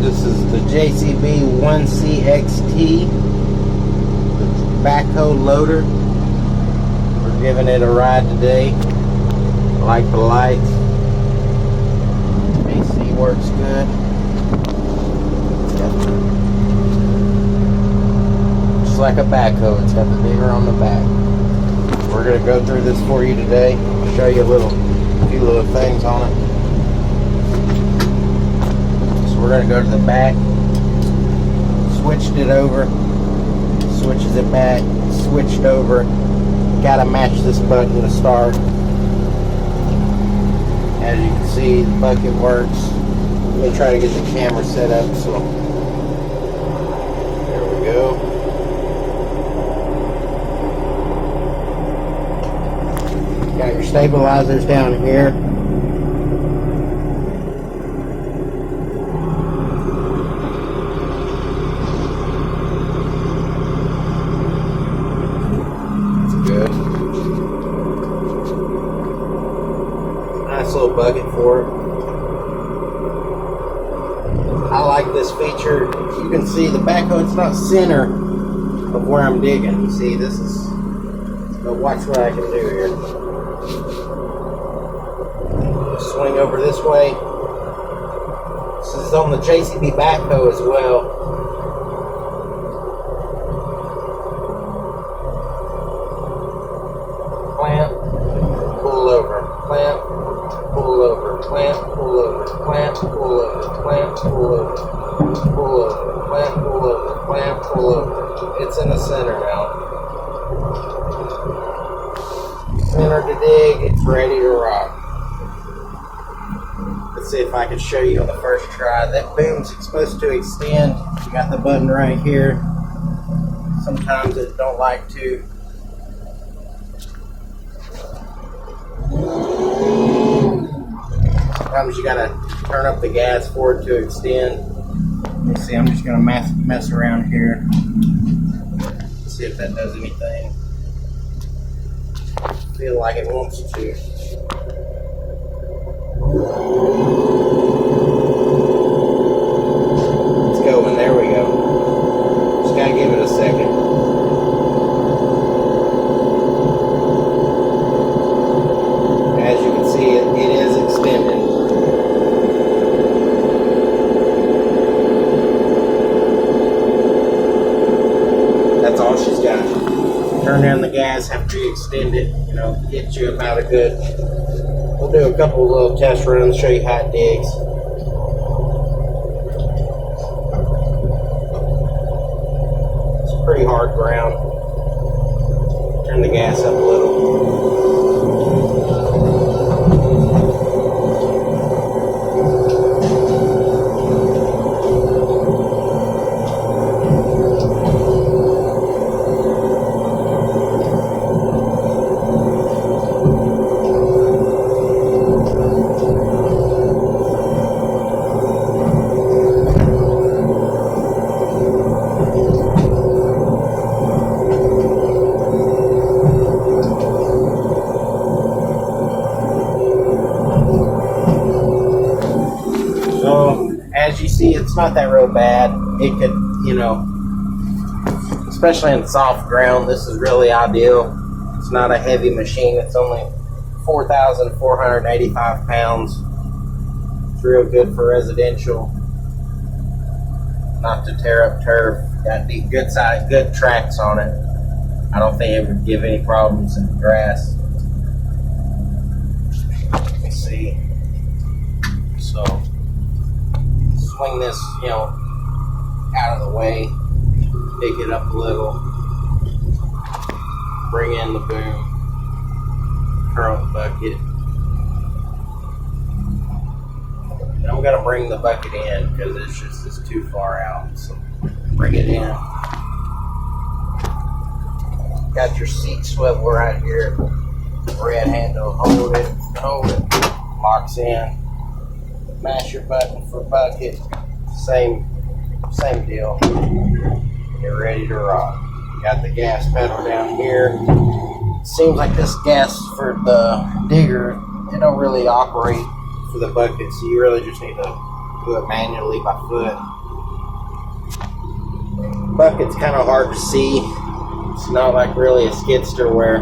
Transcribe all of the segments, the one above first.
This is the JCB 1CXT Backhoe Loader. We're giving it a ride today. I like the lights. AC works good. Just like a backhoe, it's got the digger on the back. We're going to go through this for you today. I'll show you a few little things on it. We're going to go to the back, switched it over, switches it back, switched over. Got to match this button to start. As you can see, the bucket works. Let me try to get the camera set up. So there we go. Got your stabilizers down here. Nice little bucket for it. I like this feature. You can see the backhoe, it's not center of where I'm digging. You see, this is, but watch what I can do here. Swing over this way. This is on the JCB Backhoe as well. Clamp, pull over, clamp, pull over, clamp, pull over, clamp, pull over, clamp, pull over, pull over, clamp, pull over, clamp, pull over. It's in the center now. Center to dig, it's ready to rock. Let's see if I can show you on the first try. That boom's supposed to extend. You got the button right here. Sometimes it don't like to. Sometimes you gotta turn up the gas for it to extend. Let me see, I'm just gonna mess around here. See if that does anything. Feel like it wants to. It's going, there we go. Just gotta give it a second. As you can see, it is extended. That's all she's got. Turn down the gas after you extend it, you know, get you about a good. We'll do a couple of little test runs, show you how it digs. It's pretty hard ground. Turn the gas up a little. So, as you see, it's not that real bad. It could, you know, especially in soft ground, this is really ideal. It's not a heavy machine. It's only 4,485 pounds. It's real good for residential. Not to tear up turf. Got good size, good tracks on it. I don't think it would give any problems in the grass. Let me see. So, swing this, you know, out of the way, pick it up a little, bring in the boom, curl the bucket. And I'm going to bring the bucket in because it's too far out, so bring it in. Got your seat swivel right here, red handle, hold it, locks in. Mash your button for bucket, same deal. You're ready to rock. Got the gas pedal down here. Seems like this gas for the digger, it don't really operate for the bucket, so you really just need to do it manually by foot. Bucket's kind of hard to see. It's not like really a skidster where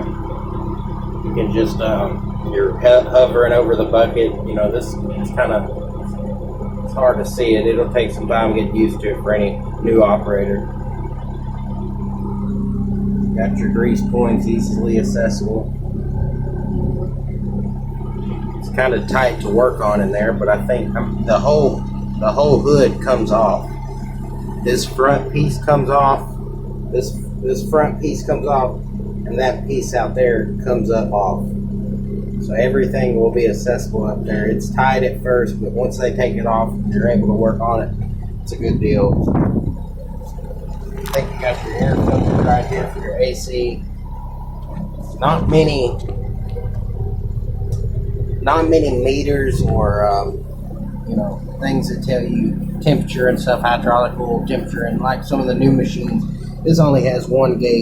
you can just you're hovering over the bucket. You know, this is kind of, it's hard to see it. It'll take some time to get used to it for any new operator. Got your grease points easily accessible. It's kind of tight to work on in there, but I think the whole hood comes off. This front piece comes off. This front piece comes off, and that piece out there comes up off. So everything will be accessible up there. It's tight at first, but once they take it off, you're able to work on it. It's a good deal. I think you got your air filter right here for your AC. Not many meters or you know, things that tell you temperature and stuff, hydraulic oil temperature, and like some of the new machines, this only has one gauge.